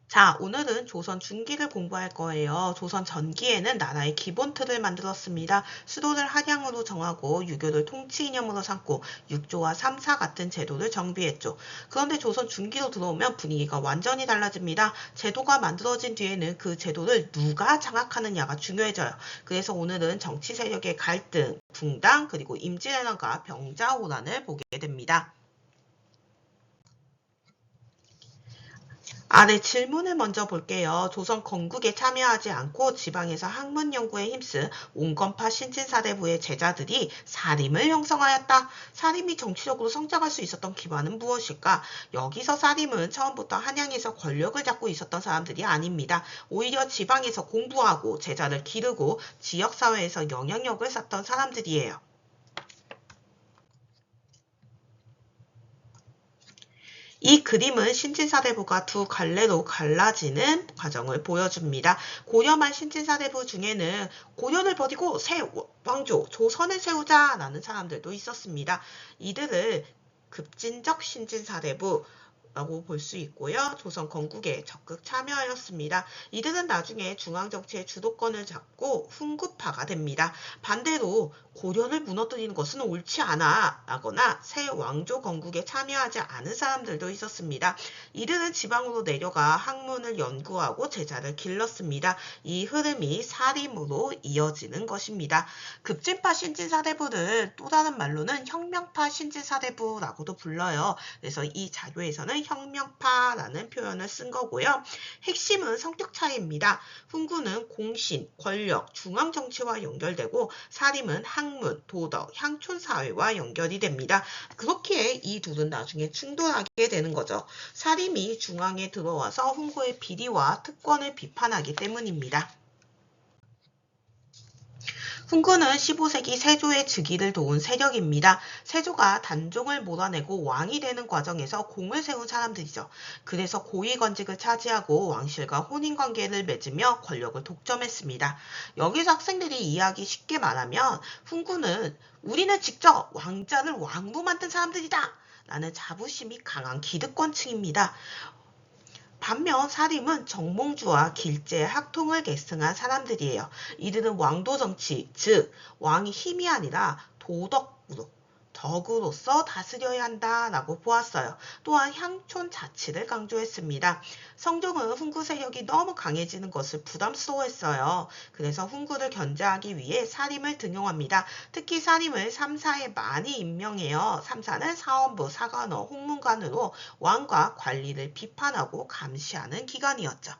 자, 오늘은 조선 중기를 공부할 거예요. 조선 전기에는 나라의 기본 틀을 만들었습니다. 수도를 한양으로 정하고 유교를 통치 이념으로 삼고 육조와 삼사 같은 제도를 정비했죠. 그런데 조선 중기로 들어오면 분위기가 완전히 달라집니다. 제도가 만들어진 뒤에는 그 제도를 누가 장악하느냐가 중요해져요. 그래서 오늘은 정치 세력의 갈등, 붕당, 그리고 임진왜란과 병자호란을 보게 됩니다. 네, 질문을 먼저 볼게요. 조선 건국에 참여하지 않고 지방에서 학문 연구에 힘쓴 온건파 신진사대부의 제자들이 사림을 형성하였다. 사림이 정치적으로 성장할 수 있었던 기반은 무엇일까? 여기서 사림은 처음부터 한양에서 권력을 잡고 있었던 사람들이 아닙니다. 오히려 지방에서 공부하고 제자를 기르고 지역사회에서 영향력을 쌓던 사람들이에요. 이 그림은 신진사대부가 두 갈래로 갈라지는 과정을 보여줍니다. 고려말 신진사대부 중에는 고려를 버리고 새 왕조, 조선을 세우자라는 사람들도 있었습니다. 이들을 급진적 신진사대부 라고 볼 수 있고요. 조선 건국에 적극 참여하였습니다. 이들은 나중에 중앙정치의 주도권을 잡고 훈구파가 됩니다. 반대로 고려를 무너뜨리는 것은 옳지 않아 라거나 새 왕조 건국에 참여하지 않은 사람들도 있었습니다. 이들은 지방으로 내려가 학문을 연구하고 제자를 길렀습니다. 이 흐름이 사림으로 이어지는 것입니다. 급진파 신진사대부를 또 다른 말로는 혁명파 신진사대부라고도 불러요. 그래서 이 자료에서는 혁명파라는 표현을 쓴 거고요. 핵심은 성격 차이입니다. 훈구는 공신, 권력, 중앙정치와 연결되고 사림은 학문, 도덕, 향촌사회와 연결이 됩니다. 그렇게 이 둘은 나중에 충돌하게 되는 거죠. 사림이 중앙에 들어와서 훈구의 비리와 특권을 비판하기 때문입니다. 훈구는 15세기 세조의 즉위를 도운 세력입니다. 세조가 단종을 몰아내고 왕이 되는 과정에서 공을 세운 사람들이죠. 그래서 고위권직을 차지하고 왕실과 혼인관계를 맺으며 권력을 독점했습니다. 여기서 학생들이 이해하기 쉽게 말하면 훈구는 우리는 직접 왕자를 왕으로 만든 사람들이다 라는 자부심이 강한 기득권층입니다. 반면 사림은 정몽주와 길제, 학통을 계승한 사람들이에요. 이들은 왕도 정치, 즉 왕이 힘이 아니라 도덕으로 덕으로서 다스려야 한다라고 보았어요. 또한 향촌 자치를 강조했습니다. 성종은 훈구 세력이 너무 강해지는 것을 부담스러워했어요. 그래서 훈구를 견제하기 위해 사림을 등용합니다. 특히 사림을 3사에 많이 임명해요. 3사는 사원부, 사관원, 홍문관으로 왕과 관리를 비판하고 감시하는 기관이었죠.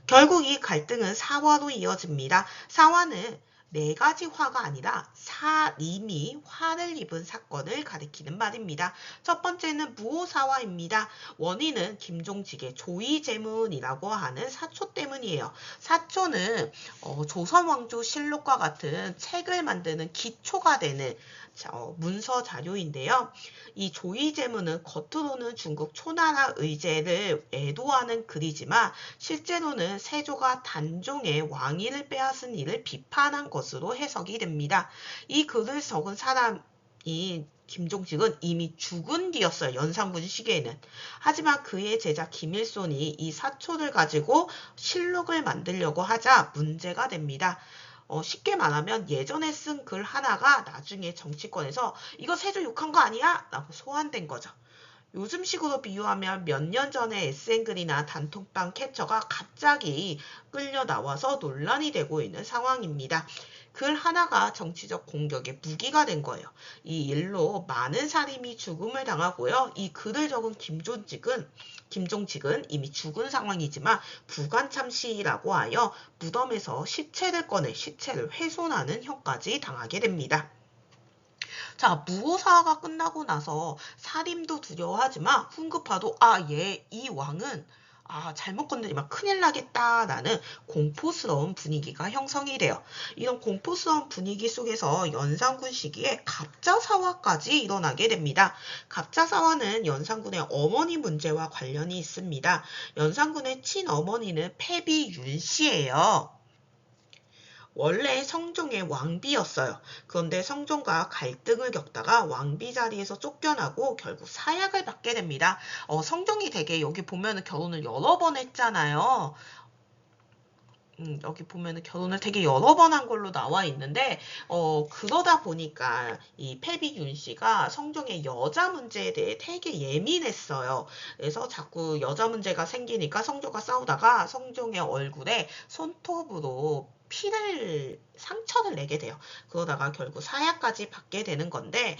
결국 이 갈등은 사화로 이어집니다. 사화는 네 가지 화가 아니라 사림이 화를 입은 사건을 가리키는 말입니다. 첫 번째는 무오사화입니다. 원인은 김종직의 조이제문이라고 하는 사초 때문이에요. 사초는 조선왕조실록과 같은 책을 만드는 기초가 되는 문서 자료인데요. 이 조이제문은 겉으로는 중국 초나라 의제를 애도하는 글이지만 실제로는 세조가 단종의 왕위를 빼앗은 일을 비판한 것으로 해석이 됩니다. 이 글을 적은 사람이 김종직은 이미 죽은 뒤였어요. 연산군 시기에는. 하지만 그의 제자 김일손이 이 사초를 가지고 실록을 만들려고 하자 문제가 됩니다. 쉽게 말하면 예전에 쓴 글 하나가 나중에 정치권에서 이거 세조 욕한 거 아니야? 라고 소환된 거죠. 요즘식으로 비유하면 몇 년 전에 SN글이나 단톡방 캡처가 갑자기 끌려 나와서 논란이 되고 있는 상황입니다. 글 하나가 정치적 공격의 무기가 된 거예요. 이 일로 많은 사림이 죽음을 당하고요. 이 글을 적은 김종직은 이미 죽은 상황이지만 부관참시라고 하여 무덤에서 시체를 꺼내 시체를 훼손하는 형까지 당하게 됩니다. 자, 무오사가 끝나고 나서 사림도 두려워하지만 훈급파도 이 왕은 잘못 건드리면 큰일 나겠다라는 공포스러운 분위기가 형성이 돼요. 이런 공포스러운 분위기 속에서 연산군 시기에 갑자사화까지 일어나게 됩니다. 갑자사화는 연산군의 어머니 문제와 관련이 있습니다. 연산군의 친어머니는 패비 윤씨예요. 원래 성종의 왕비였어요. 그런데 성종과 갈등을 겪다가 왕비 자리에서 쫓겨나고 결국 사약을 받게 됩니다. 성종이 되게 여기 보면은 결혼을 여러 번 했잖아요. 여기 보면은 결혼을 되게 여러 번 한 걸로 나와 있는데, 그러다 보니까 이 패비윤 씨가 성종의 여자 문제에 대해 되게 예민했어요. 그래서 자꾸 여자 문제가 생기니까 성종과 싸우다가 성종의 얼굴에 손톱으로 상처를 내게 돼요. 그러다가 결국 사약까지 받게 되는 건데,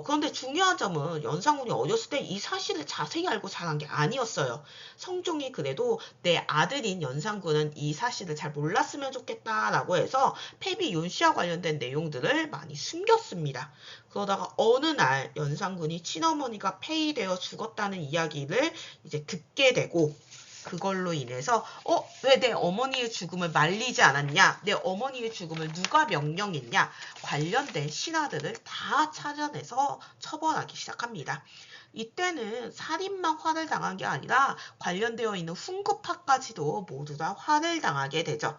그런데 중요한 점은 연산군이 어렸을 때 이 사실을 자세히 알고 자란 게 아니었어요. 성종이 그래도 내 아들인 연산군은 이 사실을 잘 몰랐으면 좋겠다라고 해서 패비 윤씨와 관련된 내용들을 많이 숨겼습니다. 그러다가 어느 날 연산군이 친어머니가 폐위되어 죽었다는 이야기를 이제 듣게 되고 그걸로 인해서 왜 내 어머니의 죽음을 말리지 않았냐? 내 어머니의 죽음을 누가 명령했냐? 관련된 신하들을 다 찾아내서 처벌하기 시작합니다. 이때는 살인만 화를 당한 게 아니라 관련되어 있는 훈구파까지도 모두 다 화를 당하게 되죠.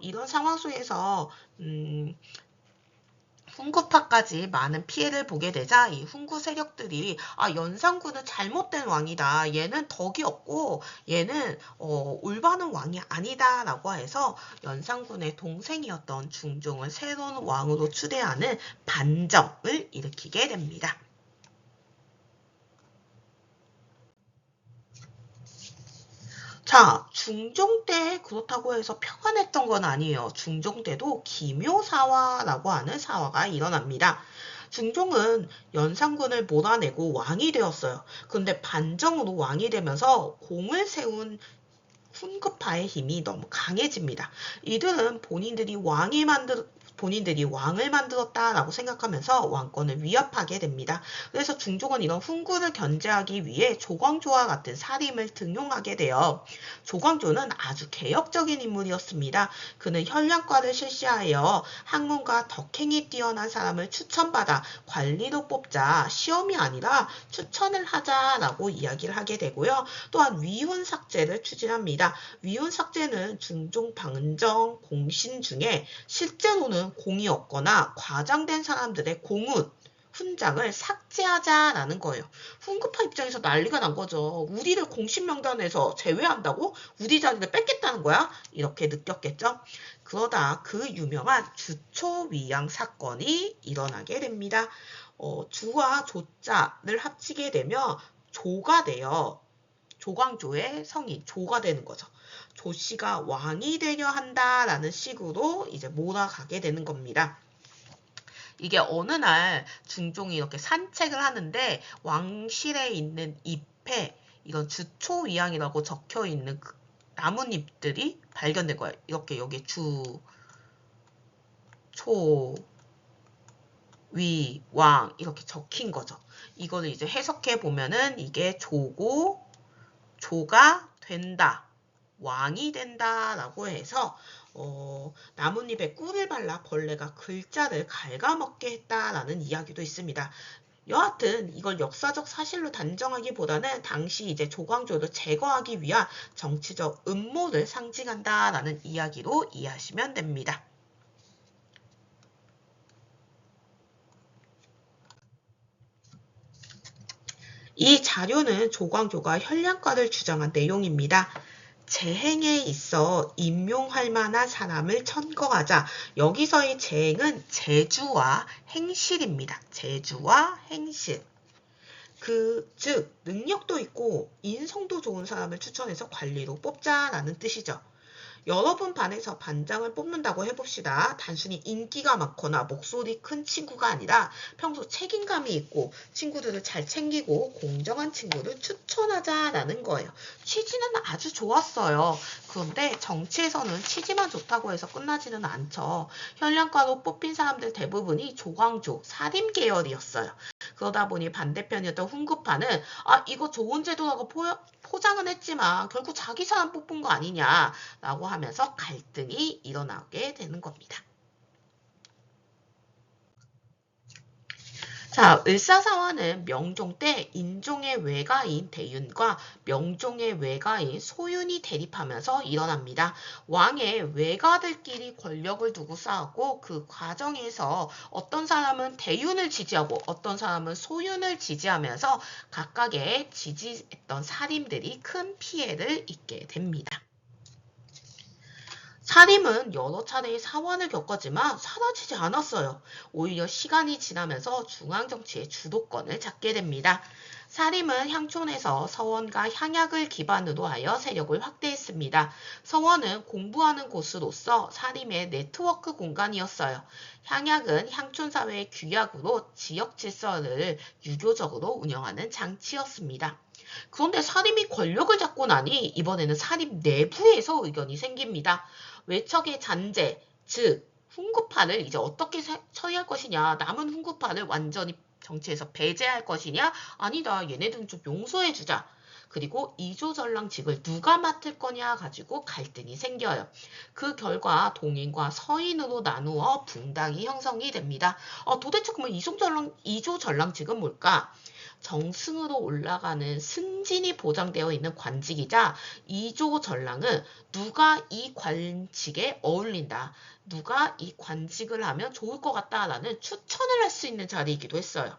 이런 상황 속에서 훈구파까지 많은 피해를 보게 되자 이 훈구 세력들이 연산군은 잘못된 왕이다. 얘는 덕이 없고 얘는 올바른 왕이 아니다 라고 해서 연산군의 동생이었던 중종을 새로운 왕으로 추대하는 반정을 일으키게 됩니다. 자, 중종 때 그렇다고 해서 평안했던 건 아니에요. 중종 때도 기묘사화라고 하는 사화가 일어납니다. 중종은 연산군을 몰아내고 왕이 되었어요. 그런데 반정으로 왕이 되면서 공을 세운 훈구파의 힘이 너무 강해집니다. 이들은 본인들이 왕을 만들었다라고 생각하면서 왕권을 위협하게 됩니다. 그래서 중종은 이런 훈구를 견제하기 위해 조광조와 같은 사림을 등용하게 돼요. 조광조는 아주 개혁적인 인물이었습니다. 그는 현량과를 실시하여 학문과 덕행이 뛰어난 사람을 추천받아 관리로 뽑자 시험이 아니라 추천을 하자라고 이야기를 하게 되고요. 또한 위훈 삭제를 추진합니다. 위훈 삭제는 중종 반정 공신 중에 실제로는 공이 없거나 과장된 사람들의 공훈, 훈장을 삭제하자라는 거예요. 훈구파 입장에서 난리가 난 거죠. 우리를 공신 명단에서 제외한다고? 우리 자리를 뺏겠다는 거야? 이렇게 느꼈겠죠. 그러다 그 유명한 주초위양 사건이 일어나게 됩니다. 주와 조자를 합치게 되면 조가 돼요. 조광조의 성인 조가 되는 거죠. 조씨가 왕이 되려 한다라는 식으로 이제 몰아가게 되는 겁니다. 이게 어느 날 중종이 이렇게 산책을 하는데 왕실에 있는 잎에 이건 주초위양이라고 적혀 있는 그 나뭇잎들이 발견된 거예요. 이렇게 여기 주, 초, 위, 왕 이렇게 적힌 거죠. 이거를 이제 해석해 보면은 이게 조고 조가 된다. 왕이 된다라고 해서 나뭇잎에 꿀을 발라 벌레가 글자를 갉아먹게 했다라는 이야기도 있습니다. 여하튼 이걸 역사적 사실로 단정하기보다는 당시 이제 조광조를 제거하기 위한 정치적 음모를 상징한다라는 이야기로 이해하시면 됩니다. 이 자료는 조광조가 현량과를 주장한 내용입니다. 재행에 있어 임용할 만한 사람을 천거하자. 여기서의 재행은 재주와 행실입니다. 재주와 행실. 즉 능력도 있고 인성도 좋은 사람을 추천해서 관리로 뽑자라는 뜻이죠. 여러분 반에서 반장을 뽑는다고 해봅시다. 단순히 인기가 많거나 목소리 큰 친구가 아니라 평소 책임감이 있고 친구들을 잘 챙기고 공정한 친구를 추천하자라는 거예요. 취지는 아주 좋았어요. 그런데 정치에서는 취지만 좋다고 해서 끝나지는 않죠. 현량과로 뽑힌 사람들 대부분이 조광조, 사림 계열이었어요. 그러다 보니 반대편이었던 훈구파는 이거 좋은 제도라고 포장은 했지만 결국 자기 사람 뽑은 거 아니냐라고 하면서 갈등이 일어나게 되는 겁니다. 자, 을사사화는 명종 때 인종의 외가인 대윤과 명종의 외가인 소윤이 대립하면서 일어납니다. 왕의 외가들끼리 권력을 두고 싸웠고 그 과정에서 어떤 사람은 대윤을 지지하고 어떤 사람은 소윤을 지지하면서 각각의 지지했던 사림들이 큰 피해를 입게 됩니다. 사림은 여러 차례의 사환을 겪었지만 사라지지 않았어요. 오히려 시간이 지나면서 중앙정치의 주도권을 잡게 됩니다. 사림은 향촌에서 서원과 향약을 기반으로 하여 세력을 확대했습니다. 서원은 공부하는 곳으로서 사림의 네트워크 공간이었어요. 향약은 향촌사회의 규약으로 지역 질서를 유교적으로 운영하는 장치였습니다. 그런데 사림이 권력을 잡고 나니 이번에는 사림 내부에서 의견이 생깁니다. 외척의 잔재, 즉 훈구파를 이제 어떻게 처리할 것이냐, 남은 훈구파를 완전히 정치에서 배제할 것이냐, 아니다, 얘네들은 좀 용서해주자. 그리고 이조전랑직을 누가 맡을 거냐 가지고 갈등이 생겨요. 그 결과 동인과 서인으로 나누어 붕당이 형성이 됩니다. 도대체 그러면 이조전랑직은 뭘까? 정승으로 올라가는 승진이 보장되어 있는 관직이자 이조전랑은 누가 이 관직에 어울린다, 누가 이 관직을 하면 좋을 것 같다라는 추천을 할 수 있는 자리이기도 했어요.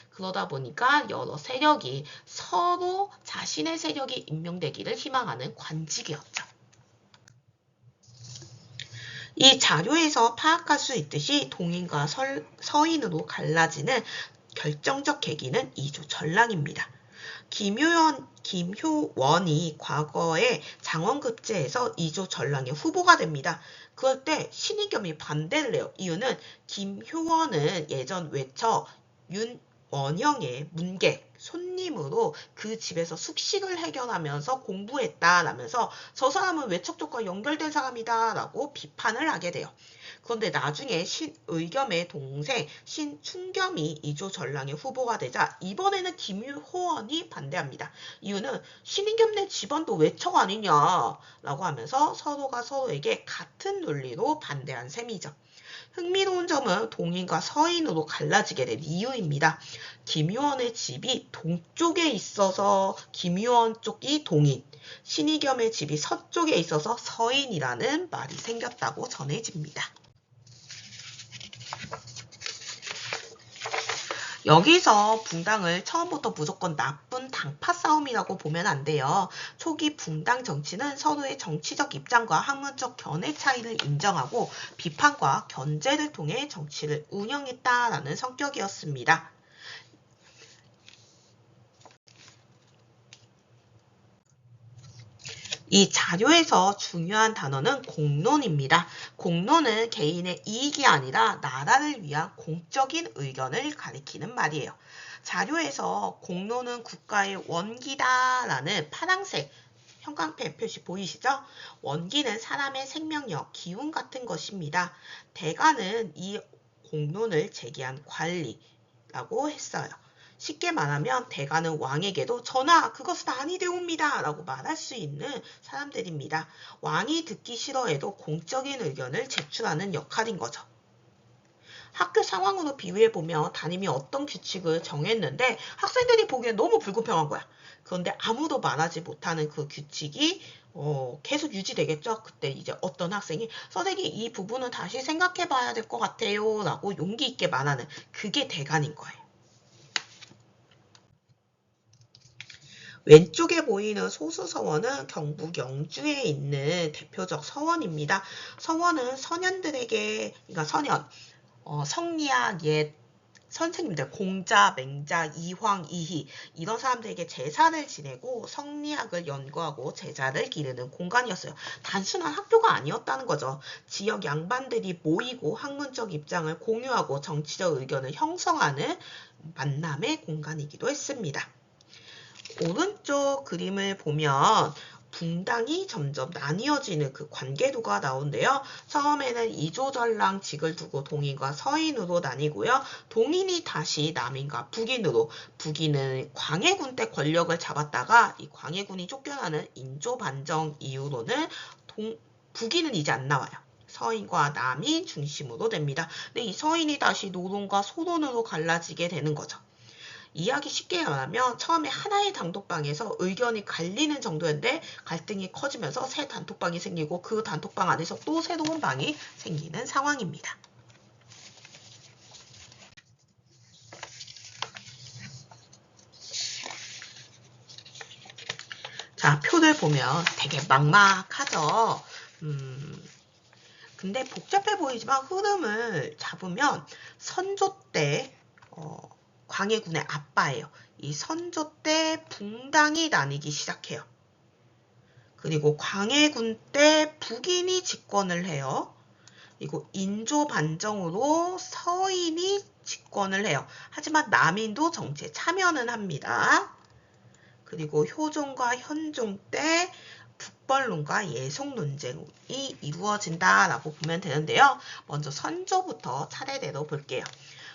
그러다 보니까 여러 세력이 서로 자신의 세력이 임명되기를 희망하는 관직이었죠. 이 자료에서 파악할 수 있듯이 동인과 서인으로 갈라지는 결정적 계기는 이조전랑입니다. 김효원이 과거에 장원급제에서 이조전랑의 후보가 됩니다. 그럴 때 신의겸이 반대를 해요. 이유는 김효원은 예전 외처 윤원형의 문객, 손님으로 그 집에서 숙식을 해결하면서 공부했다라면서 저 사람은 외척족과 연결된 사람이다 라고 비판을 하게 돼요. 그런데 나중에 신의겸의 동생 신충겸이 이조전랑의 후보가 되자 이번에는 김효원이 반대합니다. 이유는 신의겸네 집안도 외척 아니냐라고 하면서 서로가 서로에게 같은 논리로 반대한 셈이죠. 흥미로운 점은 동인과 서인으로 갈라지게 된 이유입니다. 김효원의 집이 동쪽에 있어서 김효원 쪽이 동인, 신의겸의 집이 서쪽에 있어서 서인이라는 말이 생겼다고 전해집니다. 여기서 붕당을 처음부터 무조건 나쁜 당파 싸움이라고 보면 안 돼요. 초기 붕당 정치는 서로의 정치적 입장과 학문적 견해 차이를 인정하고 비판과 견제를 통해 정치를 운영했다라는 성격이었습니다. 이 자료에서 중요한 단어는 공론입니다. 공론은 개인의 이익이 아니라 나라를 위한 공적인 의견을 가리키는 말이에요. 자료에서 공론은 국가의 원기다라는 파란색 형광펜 표시 보이시죠? 원기는 사람의 생명력, 기운 같은 것입니다. 대가는 이 공론을 제기한 관리라고 했어요. 쉽게 말하면 대가는 왕에게도 전하 그것은 아니되옵니다 라고 말할 수 있는 사람들입니다. 왕이 듣기 싫어해도 공적인 의견을 제출하는 역할인 거죠. 학교 상황으로 비유해보면 담임이 어떤 규칙을 정했는데 학생들이 보기엔 너무 불공평한 거야. 그런데 아무도 말하지 못하는 그 규칙이 계속 유지되겠죠. 그때 이제 어떤 학생이 선생님 이 부분은 다시 생각해 봐야 될 것 같아요 라고 용기 있게 말하는 그게 대간인 거예요. 왼쪽에 보이는 소수서원은 경북 영주에 있는 대표적 서원입니다. 서원은 선현들에게, 그러니까 선현, 성리학, 옛 선생님들, 공자, 맹자, 이황, 이희 이런 사람들에게 제사를 지내고 성리학을 연구하고 제자를 기르는 공간이었어요. 단순한 학교가 아니었다는 거죠. 지역 양반들이 모이고 학문적 입장을 공유하고 정치적 의견을 형성하는 만남의 공간이기도 했습니다. 오른쪽 그림을 보면 붕당이 점점 나뉘어지는 그 관계도가 나오는데요. 처음에는 이조전랑 직을 두고 동인과 서인으로 나뉘고요. 동인이 다시 남인과 북인으로, 북인은 광해군 때 권력을 잡았다가 이 광해군이 쫓겨나는 인조반정 이후로는 북인은 이제 안 나와요. 서인과 남인 중심으로 됩니다. 근데 이 서인이 다시 노론과 소론으로 갈라지게 되는 거죠. 이야기 쉽게 말하면 처음에 하나의 단톡방에서 의견이 갈리는 정도였는데 갈등이 커지면서 새 단톡방이 생기고 그 단톡방 안에서 또 새로운 방이 생기는 상황입니다. 자, 표를 보면 되게 막막하죠. 근데 복잡해 보이지만 흐름을 잡으면 선조 때 광해군의 아빠예요. 이 선조 때 붕당이 나뉘기 시작해요. 그리고 광해군 때 북인이 집권을 해요. 그리고 인조 반정으로 서인이 집권을 해요. 하지만 남인도 정치에 참여는 합니다. 그리고 효종과 현종 때 북벌론과 예속 논쟁이 이루어진다라고 보면 되는데요. 먼저 선조부터 차례대로 볼게요.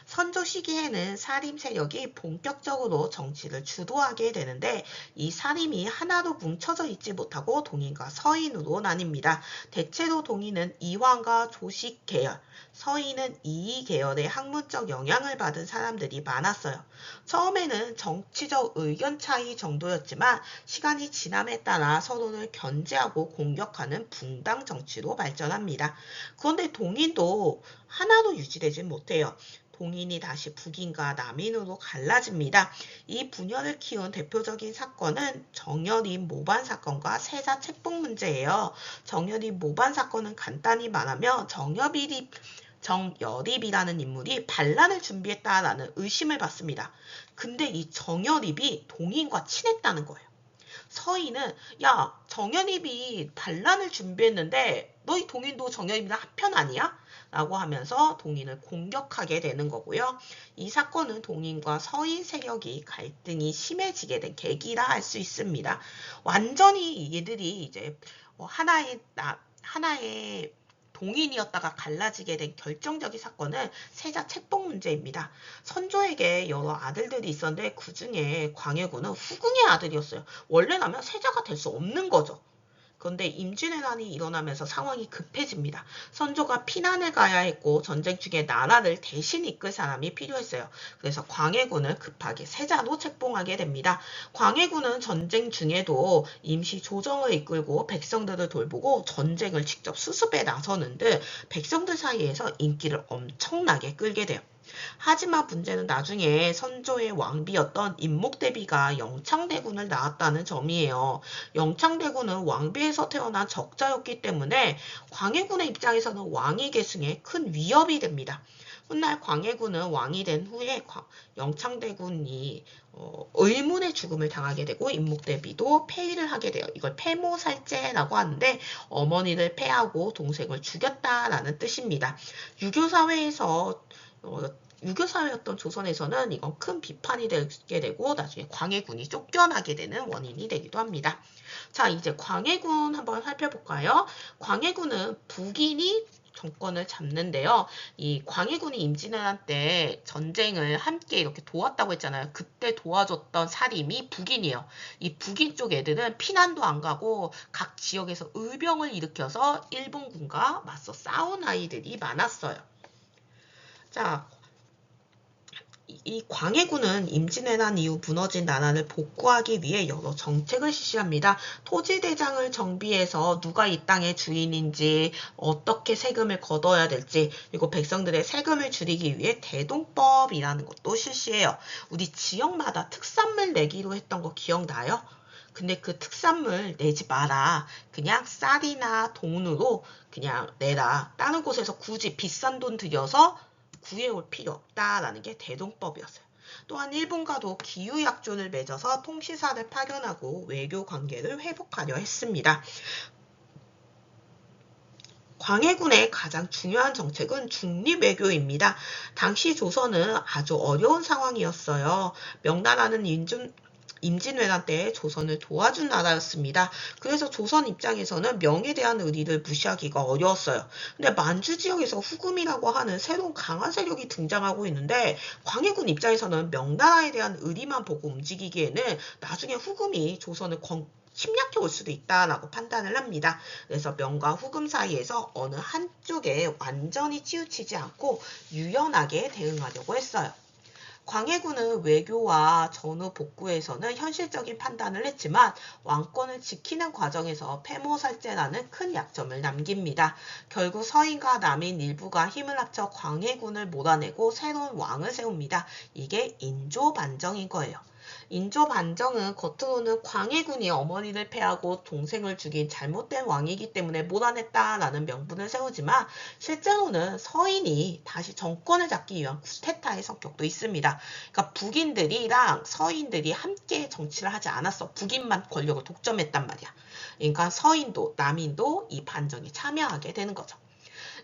선조 시기에는 사림 세력이 본격적으로 정치를 주도하게 되는데 이 사림이 하나로 뭉쳐져 있지 못하고 동인과 서인으로 나뉩니다. 대체로 동인은 이황과 조식 계열, 서인은 이이 계열의 학문적 영향을 받은 사람들이 많았어요. 처음에는 정치적 의견 차이 정도였지만 시간이 지남에 따라 서로를 견제하고 공격하는 붕당 정치로 발전합니다. 그런데 동인도 하나로 유지되지 못해요. 동인이 다시 북인과 남인으로 갈라집니다. 이 분열을 키운 대표적인 사건은 정여립 모반 사건과 세자 책봉 문제예요. 정여립 모반 사건은 간단히 말하면 정여립이라는 인물이 반란을 준비했다라는 의심을 받습니다. 근데 이 정여립이 동인과 친했다는 거예요. 서인은 야, 정여립이 반란을 준비했는데 너희 동인도 정여립이랑 한편 아니야? 라고 하면서 동인을 공격하게 되는 거고요. 이 사건은 동인과 서인 세력이 갈등이 심해지게 된 계기라 할 수 있습니다. 완전히 얘들이 이제 하나의 동인이었다가 갈라지게 된 결정적인 사건은 세자 책봉 문제입니다. 선조에게 여러 아들들이 있었는데 그 중에 광해군은 후궁의 아들이었어요. 원래라면 세자가 될 수 없는 거죠. 그런데 임진왜란이 일어나면서 상황이 급해집니다. 선조가 피난을 가야 했고 전쟁 중에 나라를 대신 이끌 사람이 필요했어요. 그래서 광해군을 급하게 세자로 책봉하게 됩니다. 광해군은 전쟁 중에도 임시 조정을 이끌고 백성들을 돌보고 전쟁을 직접 수습에 나서는 듯 백성들 사이에서 인기를 엄청나게 끌게 돼요. 하지만 문제는 나중에 선조의 왕비였던 임목대비가 영창대군을 낳았다는 점이에요. 영창대군은 왕비에서 태어난 적자였기 때문에 광해군의 입장에서는 왕위 계승에 큰 위협이 됩니다. 훗날 광해군은 왕이 된 후에 영창대군이 의문의 죽음을 당하게 되고 임목대비도 폐위를 하게 돼요. 이걸 폐모살제라고 하는데 어머니를 폐하고 동생을 죽였다라는 뜻입니다. 유교사회였던 조선에서는 이건 큰 비판이 되게 되고 나중에 광해군이 쫓겨나게 되는 원인이 되기도 합니다. 자, 이제 광해군 한번 살펴볼까요? 광해군은 북인이 정권을 잡는데요. 이 광해군이 임진왜란 때 전쟁을 함께 이렇게 도왔다고 했잖아요. 그때 도와줬던 사림이 북인이에요. 이 북인 쪽 애들은 피난도 안 가고 각 지역에서 의병을 일으켜서 일본군과 맞서 싸운 아이들이 많았어요. 자, 이 광해군은 임진왜란 이후 무너진 나라를 복구하기 위해 여러 정책을 실시합니다. 토지대장을 정비해서 누가 이 땅의 주인인지 어떻게 세금을 걷어야 될지 그리고 백성들의 세금을 줄이기 위해 대동법이라는 것도 실시해요. 우리 지역마다 특산물 내기로 했던 거 기억나요? 근데 그 특산물 내지 마라. 그냥 쌀이나 돈으로 그냥 내라. 다른 곳에서 굳이 비싼 돈 들여서 구해올 필요 없다라는 게 대동법이었어요. 또한 일본과도 기후약조를 맺어서 통치사를 파견하고 외교 관계를 회복하려 했습니다. 광해군의 가장 중요한 정책은 중립외교입니다. 당시 조선은 아주 어려운 상황이었어요. 명나라는 임진왜란 때 조선을 도와준 나라였습니다. 그래서 조선 입장에서는 명에 대한 의리를 무시하기가 어려웠어요. 근데 만주 지역에서 후금이라고 하는 새로운 강한 세력이 등장하고 있는데 광해군 입장에서는 명나라에 대한 의리만 보고 움직이기에는 나중에 후금이 조선을 침략해 올 수도 있다라고 판단을 합니다. 그래서 명과 후금 사이에서 어느 한쪽에 완전히 치우치지 않고 유연하게 대응하려고 했어요. 광해군은 외교와 전후 복구에서는 현실적인 판단을 했지만 왕권을 지키는 과정에서 폐모살제라는 큰 약점을 남깁니다. 결국 서인과 남인 일부가 힘을 합쳐 광해군을 몰아내고 새로운 왕을 세웁니다. 이게 인조반정인 거예요. 인조반정은 겉으로는 광해군이 어머니를 패하고 동생을 죽인 잘못된 왕이기 때문에 몰아냈다라는 명분을 세우지만 실제로는 서인이 다시 정권을 잡기 위한 쿠데타의 성격도 있습니다. 그러니까 북인들이랑 서인들이 함께 정치를 하지 않았어. 북인만 권력을 독점했단 말이야. 그러니까 서인도 남인도 이 반정에 참여하게 되는 거죠.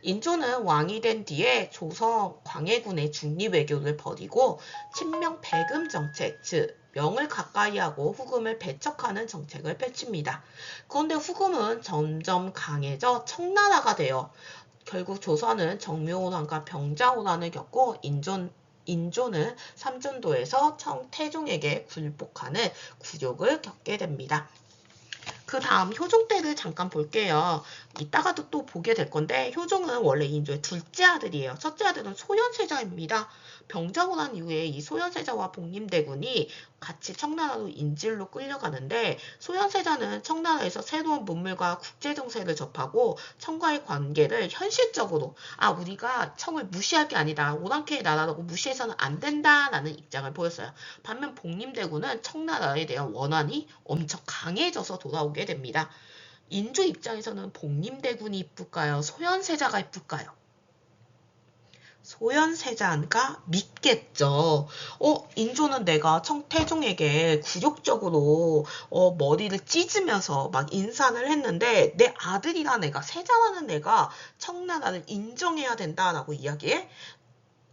인조는 왕이 된 뒤에 조선 광해군의 중립외교를 벌이고 친명 배금 정책, 즉 명을 가까이 하고 후금을 배척하는 정책을 펼칩니다. 그런데 후금은 점점 강해져 청나라가 돼요. 결국 조선은 정묘호란과 병자호란을 겪고 인조는 삼전도에서 태종에게 굴복하는 굴욕을 겪게 됩니다. 그 다음 효종 때를 잠깐 볼게요. 이따가도 또 보게 될 건데 효종은 원래 인조의 둘째 아들이에요. 첫째 아들은 소현세자입니다. 병자호란 이후에 이 소현세자와 복림대군이 같이 청나라로 인질로 끌려가는데 소현세자는 청나라에서 새로운 문물과 국제정세를 접하고 청과의 관계를 현실적으로 우리가 청을 무시할 게 아니다. 오랑캐의 나라라고 무시해서는 안 된다라는 입장을 보였어요. 반면 복림대군은 청나라에 대한 원한이 엄청 강해져서 돌아오게 됩니다. 인조 입장에서는 복림대군이 이쁠까요? 소현세자가 이쁠까요? 소현세자가 믿겠죠. 인조는 내가 태종에게 굴욕적으로 머리를 찢으면서 막 인사를 했는데 내 아들이란 애가 세자라는 애가 청나라를 인정해야 된다라고 이야기해.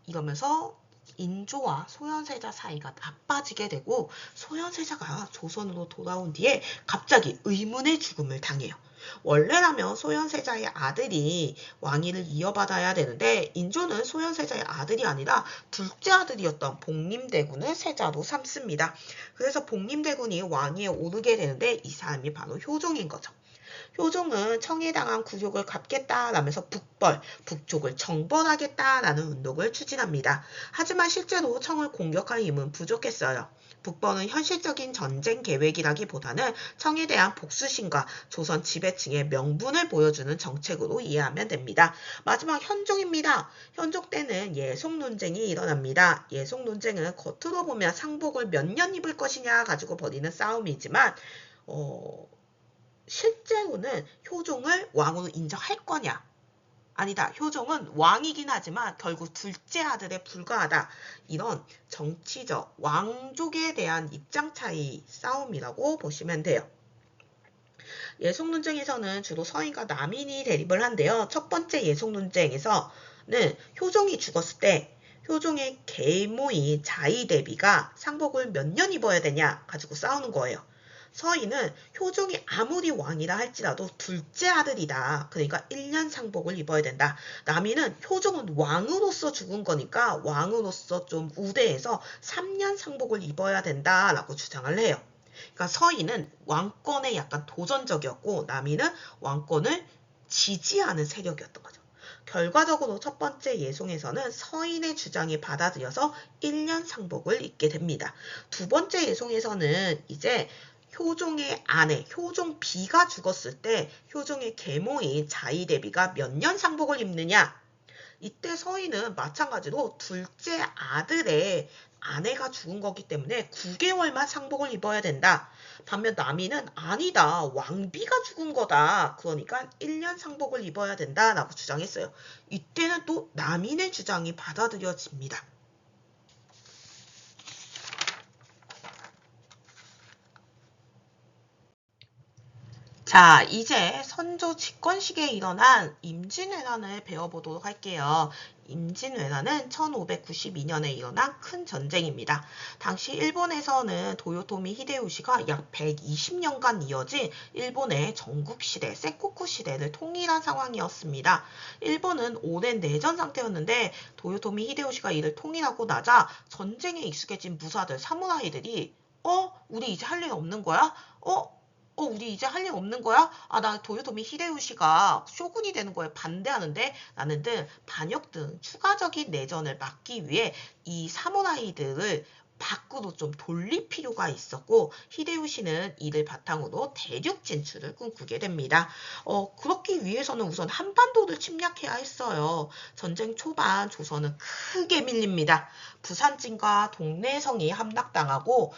이러면서 인조와 소현세자 사이가 나빠지게 되고 소현세자가 조선으로 돌아온 뒤에 갑자기 의문의 죽음을 당해요. 원래라면 소현세자의 아들이 왕위를 이어받아야 되는데 인조는 소현세자의 아들이 아니라 둘째 아들이었던 복림대군을 세자로 삼습니다. 그래서 복림대군이 왕위에 오르게 되는데 이 사람이 바로 효종인 거죠. 효종은 청에 당한 굴욕을 갚겠다라면서 북쪽을 정벌하겠다라는 운동을 추진합니다. 하지만 실제로 청을 공격할 힘은 부족했어요. 북벌은 현실적인 전쟁 계획이라기보다는 청에 대한 복수심과 조선 지배층의 명분을 보여주는 정책으로 이해하면 됩니다. 마지막 현종입니다. 현종 때는 예속 논쟁이 일어납니다. 예속 논쟁은 겉으로 보면 상복을 몇 년 입을 것이냐 가지고 벌이는 싸움이지만 실제로는 효종을 왕으로 인정할 거냐? 아니다. 효종은 왕이긴 하지만 결국 둘째 아들에 불과하다. 이런 정치적 왕족에 대한 입장 차이 싸움이라고 보시면 돼요. 예속 논쟁에서는 주로 서인과 남인이 대립을 한데요. 첫 번째 예속 논쟁에서는 효종이 죽었을 때 효종의 계모인 자의대비가 상복을 몇 년 입어야 되냐 가지고 싸우는 거예요. 서인은 효종이 아무리 왕이라 할지라도 둘째 아들이다. 그러니까 1년 상복을 입어야 된다. 남인은 효종은 왕으로서 죽은 거니까 왕으로서 좀 우대해서 3년 상복을 입어야 된다라고 주장을 해요. 그러니까 서인은 왕권에 약간 도전적이었고 남인은 왕권을 지지하는 세력이었던 거죠. 결과적으로 첫 번째 예송에서는 서인의 주장이 받아들여서 1년 상복을 입게 됩니다. 두 번째 예송에서는 이제 효종의 아내 효종비가 죽었을 때 효종의 계모인 자의대비가 몇 년 상복을 입느냐? 이때 서인은 마찬가지로 둘째 아들의 아내가 죽은 거기 때문에 9개월만 상복을 입어야 된다. 반면 남인은 아니다. 왕비가 죽은 거다. 그러니까 1년 상복을 입어야 된다라고 주장했어요. 이때는 또 남인의 주장이 받아들여집니다. 자, 이제 선조 집권식에 일어난 임진왜란을 배워보도록 할게요. 임진왜란은 1592년에 일어난 큰 전쟁입니다. 당시 일본에서는 도요토미 히데요시가 약 120년간 이어진 일본의 전국시대, 센코쿠 시대를 통일한 상황이었습니다. 일본은 오랜 내전 상태였는데 도요토미 히데요시가 이를 통일하고 나자 전쟁에 익숙해진 무사들, 사무라이들이 우리 이제 할 일 없는 거야? 우리 이제 할 일 없는 거야? 나 도요토미 히데요시가 쇼군이 되는 거에 반대하는데? 라는 등 반역 등 추가적인 내전을 막기 위해 이 사무라이들을 밖으로 좀 돌릴 필요가 있었고 히데요시는 이를 바탕으로 대륙 진출을 꿈꾸게 됩니다. 그렇기 위해서는 우선 한반도를 침략해야 했어요. 전쟁 초반 조선은 크게 밀립니다. 부산진과 동래성이 함락당하고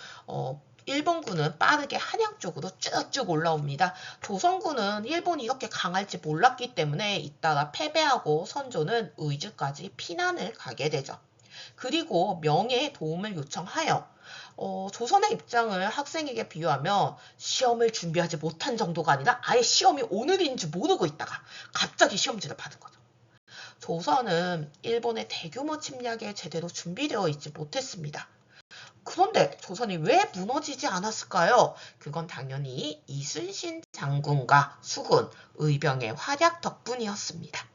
일본군은 빠르게 한양 쪽으로 쭉쭉 올라옵니다. 조선군은 일본이 이렇게 강할지 몰랐기 때문에 잇따라 패배하고 선조는 의주까지 피난을 가게 되죠. 그리고 명예의 도움을 요청하여 조선의 입장을 학생에게 비유하면 시험을 준비하지 못한 정도가 아니라 아예 시험이 오늘인 줄 모르고 있다가 갑자기 시험지를 받은 거죠. 조선은 일본의 대규모 침략에 제대로 준비되어 있지 못했습니다. 그런데 조선이 왜 무너지지 않았을까요? 그건 당연히 이순신 장군과 수군, 의병의 활약 덕분이었습니다.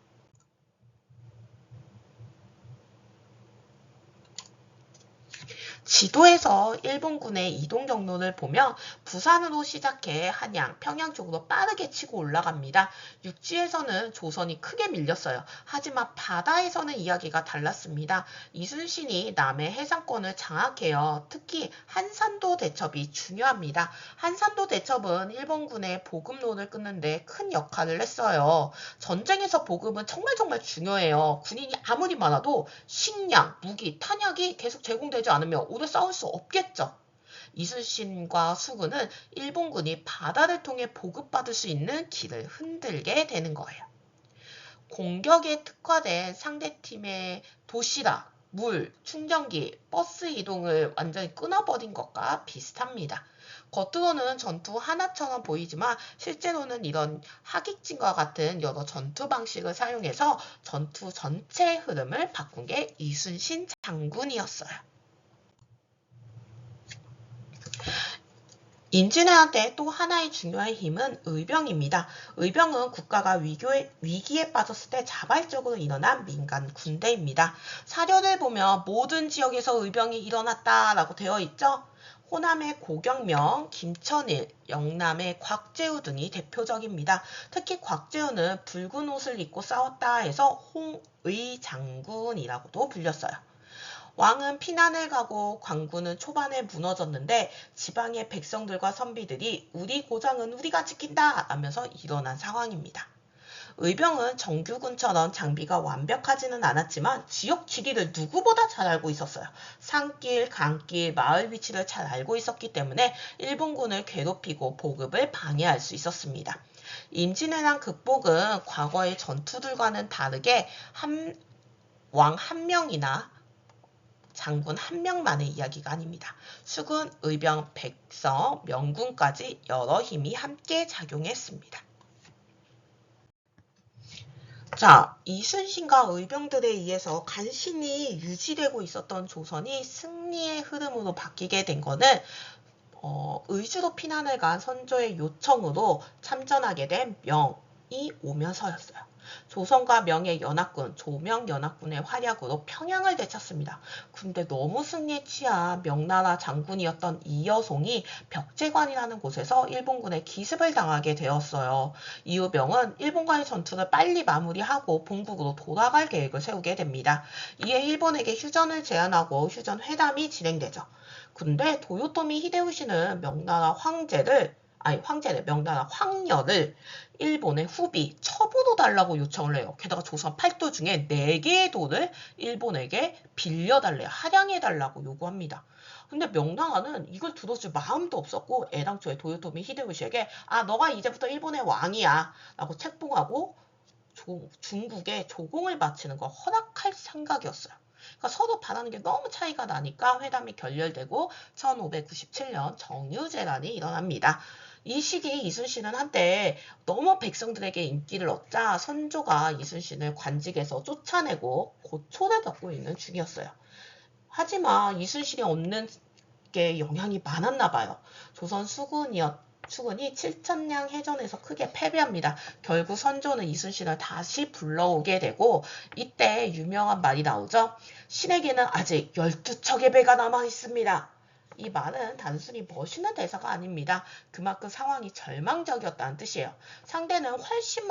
지도에서 일본군의 이동 경로를 보면 부산으로 시작해 한양, 평양 쪽으로 빠르게 치고 올라갑니다. 육지에서는 조선이 크게 밀렸어요. 하지만 바다에서는 이야기가 달랐습니다. 이순신이 남해 해상권을 장악해요. 특히 한산도 대첩이 중요합니다. 한산도 대첩은 일본군의 보급로를 끊는데 큰 역할을 했어요. 전쟁에서 보급은 정말 중요해요. 군인이 아무리 많아도 식량, 무기, 탄약이 계속 제공되지 않으면 오래 싸울 수 없겠죠. 이순신과 수군은 일본군이 바다를 통해 보급받을 수 있는 길을 흔들게 되는 거예요. 공격에 특화된 상대팀의 도시락, 물, 충전기, 버스 이동을 완전히 끊어버린 것과 비슷합니다. 겉으로는 전투 하나처럼 보이지만 실제로는 이런 하객진과 같은 여러 전투 방식을 사용해서 전투 전체의 흐름을 바꾼 게 이순신 장군이었어요. 임진왜란 때 또 하나의 중요한 힘은 의병입니다. 의병은 국가가 위기에 빠졌을 때 자발적으로 일어난 민간 군대입니다. 사료를 보면 모든 지역에서 의병이 일어났다라고 되어 있죠. 호남의 고경명, 김천일, 영남의 곽재우 등이 대표적입니다. 특히 곽재우는 붉은 옷을 입고 싸웠다 해서 홍의장군이라고도 불렸어요. 왕은 피난을 가고 광군은 초반에 무너졌는데 지방의 백성들과 선비들이 우리 고장은 우리가 지킨다 하면서 일어난 상황입니다. 의병은 정규군처럼 장비가 완벽하지는 않았지만 지역 지리를 누구보다 잘 알고 있었어요. 산길, 강길, 마을 위치를 잘 알고 있었기 때문에 일본군을 괴롭히고 보급을 방해할 수 있었습니다. 임진왜란 극복은 과거의 전투들과는 다르게 왕 한 명이나 장군 한 명만의 이야기가 아닙니다. 수군, 의병, 백성, 명군까지 여러 힘이 함께 작용했습니다. 자, 이순신과 의병들에 의해서 간신히 유지되고 있었던 조선이 승리의 흐름으로 바뀌게 된 것은 의주로 피난을 간 선조의 요청으로 참전하게 된 명이 오면서였어요. 조선과 명의 연합군, 조명연합군의 활약으로 평양을 되찾습니다. 근데 너무 승리에 취한 명나라 장군이었던 이여송이 벽제관이라는 곳에서 일본군의 기습을 당하게 되었어요. 이후 명은 일본과의 전투를 빨리 마무리하고 본국으로 돌아갈 계획을 세우게 됩니다. 이에 일본에게 휴전을 제안하고 휴전 회담이 진행되죠. 근데 도요토미 히데요시는 명나라 황녀를 일본의 후비 첩으로 달라고 요청을 해요. 게다가 조선 8도 중에 4개의 도를 일본에게 빌려달래요. 할양해달라고 요구합니다. 근데 명나라는 이걸 들어줄 마음도 없었고 애당초에 도요토미 히데요시에게 너가 이제부터 일본의 왕이야 라고 책봉하고 중국에 조공을 바치는 걸 허락할 생각이었어요. 그러니까 서로 바라는 게 너무 차이가 나니까 회담이 결렬되고 1597년 정유재란이 일어납니다. 이 시기 이순신은 한때 너무 백성들에게 인기를 얻자 선조가 이순신을 관직에서 쫓아내고 고초를 겪고 있는 중이었어요. 하지만 이순신이 얻는 게 영향이 많았나 봐요. 조선 수군이 칠천량 해전에서 크게 패배합니다. 결국 선조는 이순신을 다시 불러오게 되고 이때 유명한 말이 나오죠. 신에게는 아직 12척의 배가 남아 있습니다. 이 말은 단순히 멋있는 대사가 아닙니다. 그만큼 상황이 절망적이었다는 뜻이에요. 상대는 훨씬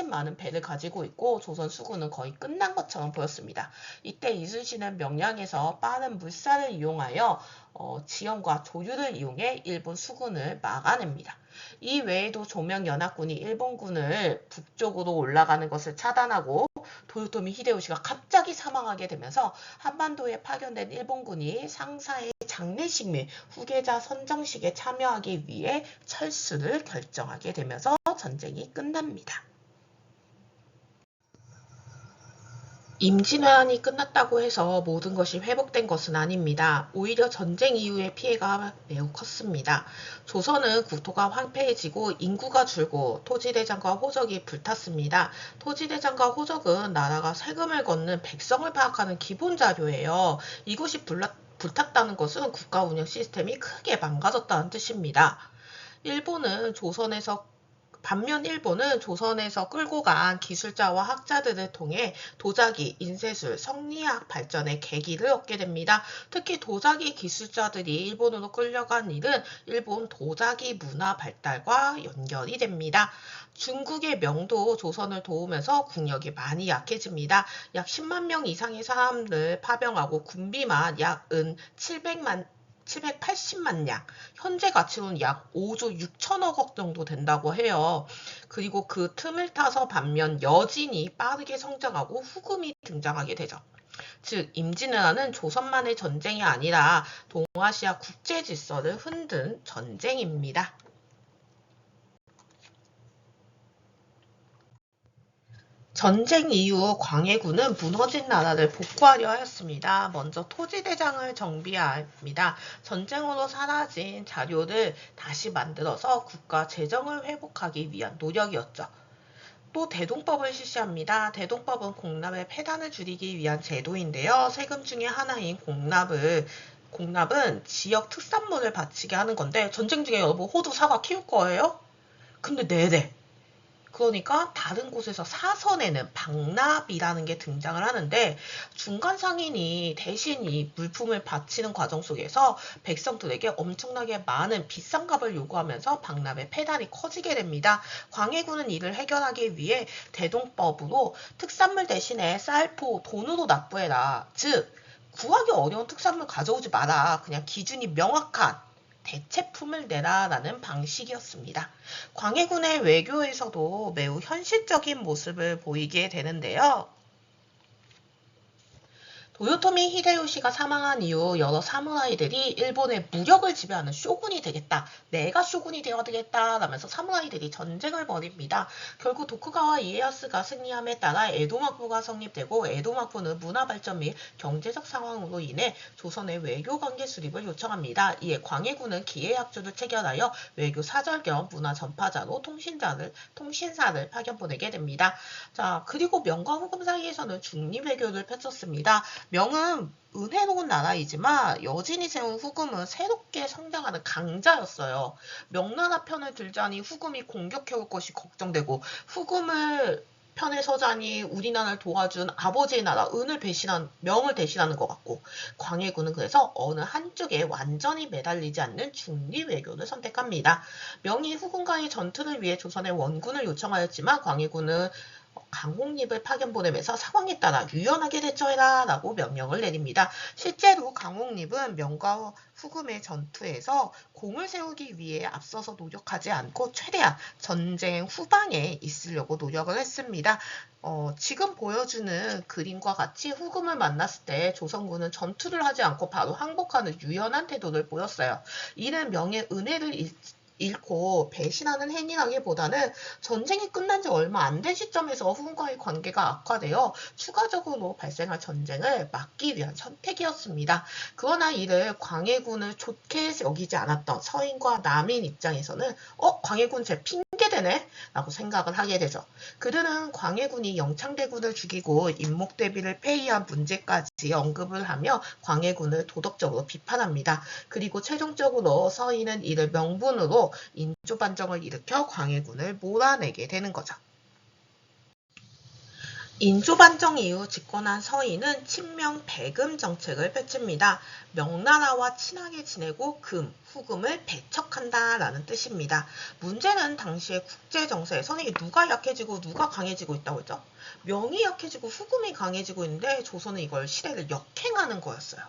많은 배를 가지고 있고 조선 수군은 거의 끝난 것처럼 보였습니다. 이때 이순신은 명량에서 빠른 물살을 이용하여 지형과 조류를 이용해 일본 수군을 막아냅니다. 이 외에도 조명연합군이 일본군을 북쪽으로 올라가는 것을 차단하고 도요토미 히데요시가 갑자기 사망하게 되면서 한반도에 파견된 일본군이 상사의 장례식 및 후계자 선정식에 참여하기 위해 철수를 결정하게 되면서 전쟁이 끝납니다. 임진왜란이 끝났다고 해서 모든 것이 회복된 것은 아닙니다. 오히려 전쟁 이후의 피해가 매우 컸습니다. 조선은 국토가 황폐해지고 인구가 줄고 토지대장과 호적이 불탔습니다. 토지대장과 호적은 나라가 세금을 걷는 백성을 파악하는 기본 자료예요. 이것이 불탔다는 것은 국가 운영 시스템이 크게 망가졌다는 뜻입니다. 반면 일본은 조선에서 끌고 간 기술자와 학자들을 통해 도자기, 인쇄술, 성리학 발전의 계기를 얻게 됩니다. 특히 도자기 기술자들이 일본으로 끌려간 일은 일본 도자기 문화 발달과 연결이 됩니다. 중국의 명도 조선을 도우면서 국력이 많이 약해집니다. 약 10만 명 이상의 사람을 파병하고 군비만 약 780만 량, 현재 가치로는 약 5조 6천억 원 정도 된다고 해요. 그리고 그 틈을 타서 반면 여진이 빠르게 성장하고 후금이 등장하게 되죠. 즉 임진왜란은 조선만의 전쟁이 아니라 동아시아 국제 질서를 흔든 전쟁입니다. 전쟁 이후 광해군은 무너진 나라를 복구하려 하였습니다. 먼저 토지대장을 정비합니다. 전쟁으로 사라진 자료를 다시 만들어서 국가 재정을 회복하기 위한 노력이었죠. 또 대동법을 실시합니다. 대동법은 공납의 폐단을 줄이기 위한 제도인데요. 세금 중에 하나인 공납은 지역 특산물을 바치게 하는 건데 전쟁 중에 여러분 호두 사과 키울 거예요? 근데 네네. 그러니까 다른 곳에서 사서내는 방납이라는 게 등장을 하는데 중간 상인이 대신 이 물품을 바치는 과정 속에서 백성들에게 엄청나게 많은 비싼 값을 요구하면서 방납의 폐단이 커지게 됩니다. 광해군은 이를 해결하기 위해 대동법으로 특산물 대신에 쌀포 돈으로 납부해라. 즉 구하기 어려운 특산물 가져오지 마라. 그냥 기준이 명확한 대체품을 내라라는 방식이었습니다. 광해군의 외교에서도 매우 현실적인 모습을 보이게 되는데요. 도요토미 히데요시가 사망한 이후 여러 사무라이들이 일본의 무력을 지배하는 쇼군이 되겠다. 내가 쇼군이 되어야 되겠다. 라면서 사무라이들이 전쟁을 벌입니다. 결국 도쿠가와 이에야스가 승리함에 따라 에도막부가 성립되고 에도막부는 문화발전 및 경제적 상황으로 인해 조선의 외교관계 수립을 요청합니다. 이에 광해군은 기해약조를 체결하여 외교 사절 겸 문화 전파자로 통신사를 파견 보내게 됩니다. 자, 그리고 명과 후금 사이에서는 중립외교를 펼쳤습니다. 명은 은혜로운 나라이지만 여진이 세운 후금은 새롭게 성장하는 강자였어요. 명나라 편을 들자니 후금이 공격해올 것이 걱정되고 후금을 편에 서자니 우리나라를 도와준 아버지의 나라 명을 대신하는 것 같고 광해군은 그래서 어느 한쪽에 완전히 매달리지 않는 중립 외교를 선택합니다. 명이 후금과의 전투를 위해 조선의 원군을 요청하였지만 광해군은 강홍립을 파견 보내면서 상황에 따라 유연하게 대처해라 라고 명령을 내립니다. 실제로 강홍립은 명과 후금의 전투에서 공을 세우기 위해 앞서서 노력하지 않고 최대한 전쟁 후방에 있으려고 노력을 했습니다. 지금 보여주는 그림과 같이 후금을 만났을 때 조선군은 전투를 하지 않고 바로 항복하는 유연한 태도를 보였어요. 이는 명의 은혜를 잃고 배신하는 행위라기보다는 전쟁이 끝난 지 얼마 안 된 시점에서 후금과의 관계가 악화되어 추가적으로 발생할 전쟁을 막기 위한 선택이었습니다. 그러나 이를 광해군을 좋게 여기지 않았던 서인과 남인 입장에서는 광해군 제 핑계대네? 라고 생각을 하게 되죠. 그들은 광해군이 영창대군을 죽이고 임목대비를 폐위한 문제까지 언급을 하며 광해군을 도덕적으로 비판합니다. 그리고 최종적으로 서인은 이를 명분으로 인조반정을 일으켜 광해군을 몰아내게 되는 거죠. 인조반정 이후 집권한 서인은 친명 배금 정책을 펼칩니다. 명나라와 친하게 지내고 후금을 배척한다라는 뜻입니다. 문제는 당시의 국제정세에서는 누가 약해지고 누가 강해지고 있다고 했죠? 명이 약해지고 후금이 강해지고 있는데 조선은 이걸 시대를 역행하는 거였어요.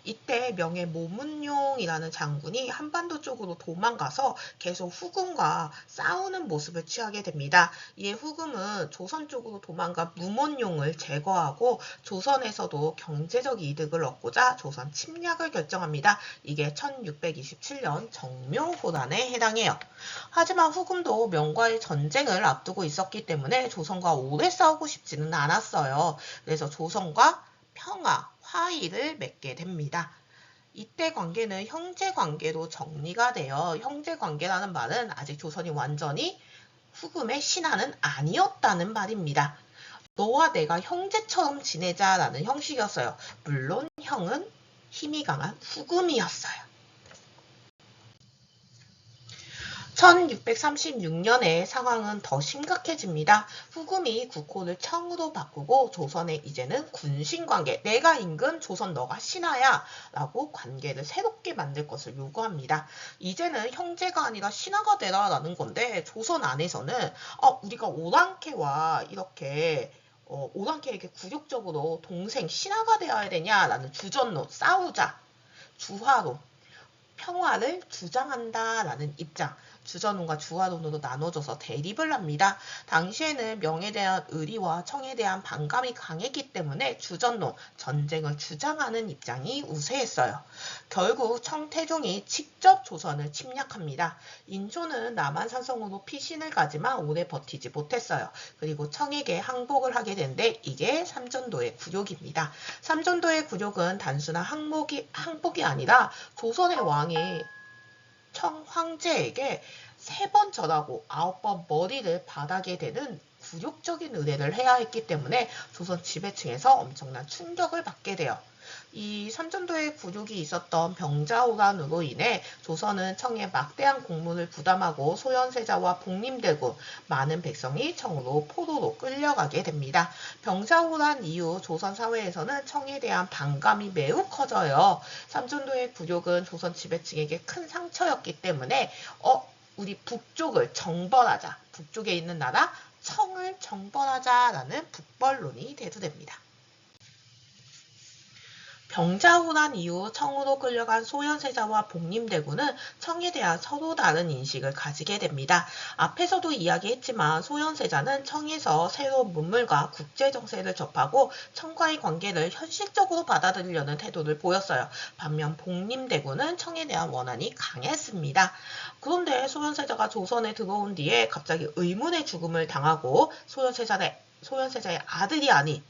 이때 명의 모문용이라는 장군이 한반도 쪽으로 도망가서 계속 후금과 싸우는 모습을 취하게 됩니다. 이에 후금은 조선 쪽으로 도망간 무문용을 제거하고 조선에서도 경제적 이득을 얻고자 조선 침략을 결정합니다. 이게 1627년 정묘호란에 해당해요. 하지만 후금도 명과의 전쟁을 앞두고 있었기 때문에 조선과 오래 싸우고 싶지는 않았어요. 그래서 조선과 평화, 화의를 맺게 됩니다. 이때 관계는 형제관계로 정리가 되어 형제관계라는 말은 아직 조선이 완전히 후금의 신하는 아니었다는 말입니다. 너와 내가 형제처럼 지내자라는 형식이었어요. 물론 형은 힘이 강한 후금이었어요. 1636년에 상황은 더 심각해집니다. 후금이 국호를 청으로 바꾸고 조선에 이제는 군신관계, 내가 임금, 조선 너가 신하야 라고 관계를 새롭게 만들 것을 요구합니다. 이제는 형제가 아니라 신하가 되라 라는 건데 조선 안에서는 우리가 오랑캐와 이렇게 오랑캐에게 굴욕적으로 동생 신하가 되어야 되냐라는 주전론, 싸우자, 주화론, 평화를 주장한다라는 입장, 주전론과 주화론으로 나눠져서 대립을 합니다. 당시에는 명에 대한 의리와 청에 대한 반감이 강했기 때문에 주전론, 전쟁을 주장하는 입장이 우세했어요. 결국 청태종이 직접 조선을 침략합니다. 인조는 남한산성으로 피신을 가지만 오래 버티지 못했어요. 그리고 청에게 항복을 하게 되는데 이게 삼전도의 굴욕입니다. 삼전도의 굴욕은 단순한 항복이 아니라 조선의 왕이 청 황제에게 3번 절하고 9번 머리를 바라게 되는 굴욕적인 의례를 해야 했기 때문에 조선 지배층에서 엄청난 충격을 받게 돼요. 이 삼전도의 굴욕이 있었던 병자호란으로 인해 조선은 청에 막대한 공물을 부담하고 소현세자와 복림되고 많은 백성이 청으로 포로로 끌려가게 됩니다. 병자호란 이후 조선 사회에서는 청에 대한 반감이 매우 커져요. 삼전도의 굴욕은 조선 지배층에게 큰 상처였기 때문에 우리 북쪽을 정벌하자, 북쪽에 있는 나라 청을 정벌하자라는 북벌론이 대두됩니다. 병자호란 이후 청으로 끌려간 소현세자와 복림대군은 청에 대한 서로 다른 인식을 가지게 됩니다. 앞에서도 이야기했지만 소현세자는 청에서 새로운 문물과 국제정세를 접하고 청과의 관계를 현실적으로 받아들이려는 태도를 보였어요. 반면 복림대군은 청에 대한 원한이 강했습니다. 그런데 소현세자가 조선에 들어온 뒤에 갑자기 의문의 죽음을 당하고 소현세자의 아들이 아닌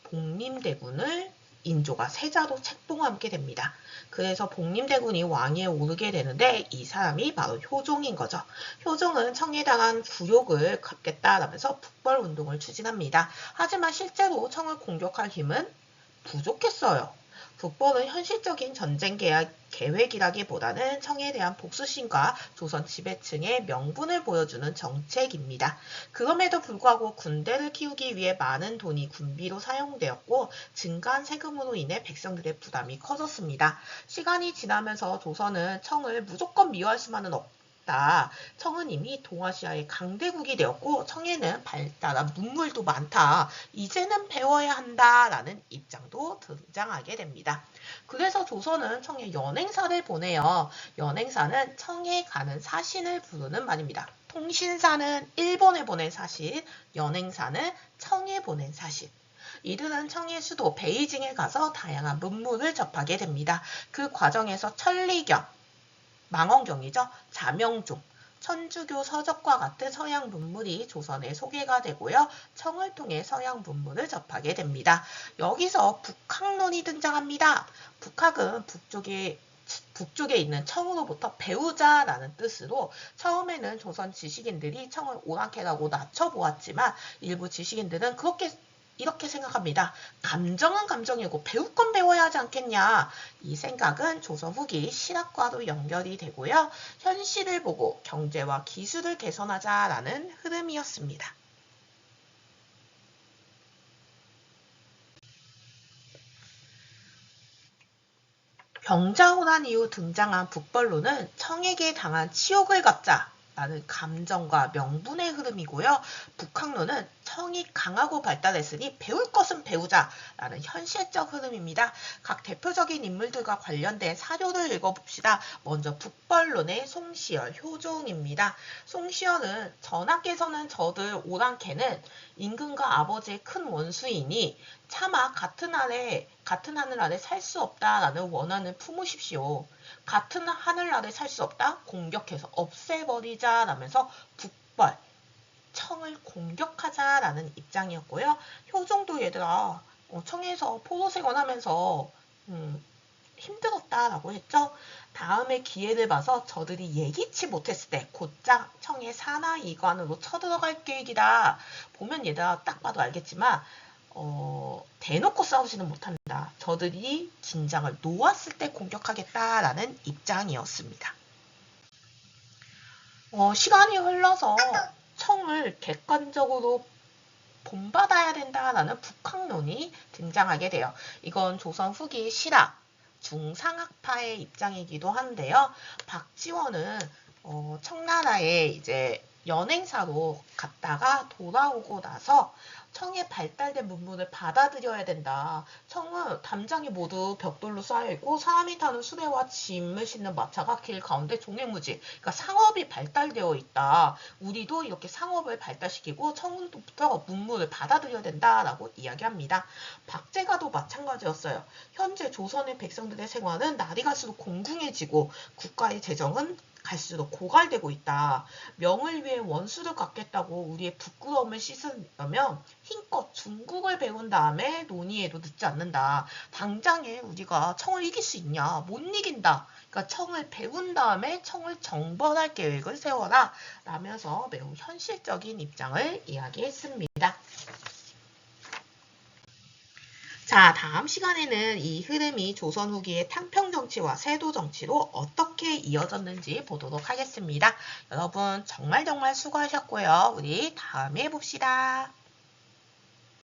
복림대군을 인조가 세자로 책봉하게 됩니다. 그래서 복림대군이 왕위에 오르게 되는데 이 사람이 바로 효종인 거죠. 효종은 청에 당한 굴욕을 갚겠다라면서 북벌운동을 추진합니다. 하지만 실제로 청을 공격할 힘은 부족했어요. 북벌은 현실적인 전쟁 계획이라기보다는 청에 대한 복수심과 조선 지배층의 명분을 보여주는 정책입니다. 그럼에도 불구하고 군대를 키우기 위해 많은 돈이 군비로 사용되었고 증가한 세금으로 인해 백성들의 부담이 커졌습니다. 시간이 지나면서 조선은 청을 무조건 미워할 수만은 없다. 청은 이미 동아시아의 강대국이 되었고 청에는 발달한 문물도 많다. 이제는 배워야 한다라는 입장도 등장하게 됩니다. 그래서 조선은 청에 연행사를 보내요. 연행사는 청에 가는 사신을 부르는 말입니다. 통신사는 일본에 보낸 사신, 연행사는 청에 보낸 사신. 이들은 청의 수도 베이징에 가서 다양한 문물을 접하게 됩니다. 그 과정에서 천리경, 망원경이죠. 자명종, 천주교 서적과 같은 서양 문물이 조선에 소개가 되고요. 청을 통해 서양 문물을 접하게 됩니다. 여기서 북학론이 등장합니다. 북학은 북쪽에 있는 청으로부터 배우자라는 뜻으로 처음에는 조선 지식인들이 청을 오랑캐라고 낮춰보았지만 일부 지식인들은 이렇게 생각합니다. 감정은 감정이고 배울 건 배워야 하지 않겠냐. 이 생각은 조선 후기 실학과도 연결이 되고요. 현실을 보고 경제와 기술을 개선하자라는 흐름이었습니다. 병자호란 이후 등장한 북벌로는 청에게 당한 치욕을 갚자라는 감정과 명분의 흐름이고요. 북학로는 청이 강하고 발달했으니 배울 것은 배우자라는 현실적 흐름입니다. 각 대표적인 인물들과 관련된 사료를 읽어봅시다. 먼저 북벌론의 송시열, 효종입니다. 송시열은 전하께서는 저들 오랑캐는 임금과 아버지의 큰 원수이니 차마 같은 하늘 아래 살 수 없다라는 원한을 품으십시오. 같은 하늘 아래 살 수 없다? 공격해서 없애버리자라면서 북벌, 청을 공격하자라는 입장이었고요. 효종도 얘들아 청에서 포도세건하면서 힘들었다라고 했죠. 다음에 기회를 봐서 저들이 예기치 못했을 때 곧장 청의 산하이관으로 쳐들어갈 계획이다. 보면 얘들아 딱 봐도 알겠지만 대놓고 싸우지는 못한다. 저들이 긴장을 놓았을 때 공격하겠다라는 입장이었습니다. 시간이 흘러서 청을 객관적으로 본받아야 된다라는 북학론이 등장하게 돼요. 이건 조선 후기 실학, 중상학파의 입장이기도 한데요. 박지원은 청나라에 이제 연행사로 갔다가 돌아오고 나서 청에 발달된 문물을 받아들여야 된다. 청은 담장이 모두 벽돌로 쌓여있고 사람이 타는 수레와 짐을 싣는 마차가 길 가운데 종횡무지. 그러니까 상업이 발달되어 있다. 우리도 이렇게 상업을 발달시키고 청부터 문물을 받아들여야 된다라고 이야기합니다. 박제가도 마찬가지였어요. 현재 조선의 백성들의 생활은 날이 갈수록 공궁해지고 국가의 재정은 갈수록 고갈되고 있다. 명을 위해 원수를 갚겠다고 우리의 부끄러움을 씻으려면 힘껏 중국을 배운 다음에 논의해도 늦지 않는다. 당장에 우리가 청을 이길 수 있냐? 못 이긴다. 그러니까 청을 배운 다음에 청을 정벌할 계획을 세워라. 라면서 매우 현실적인 입장을 이야기했습니다. 자, 다음 시간에는 이 흐름이 조선 후기의 탕평 정치와 세도 정치로 어떻게 이어졌는지 보도록 하겠습니다. 여러분 정말 수고하셨고요. 우리 다음에 봅시다.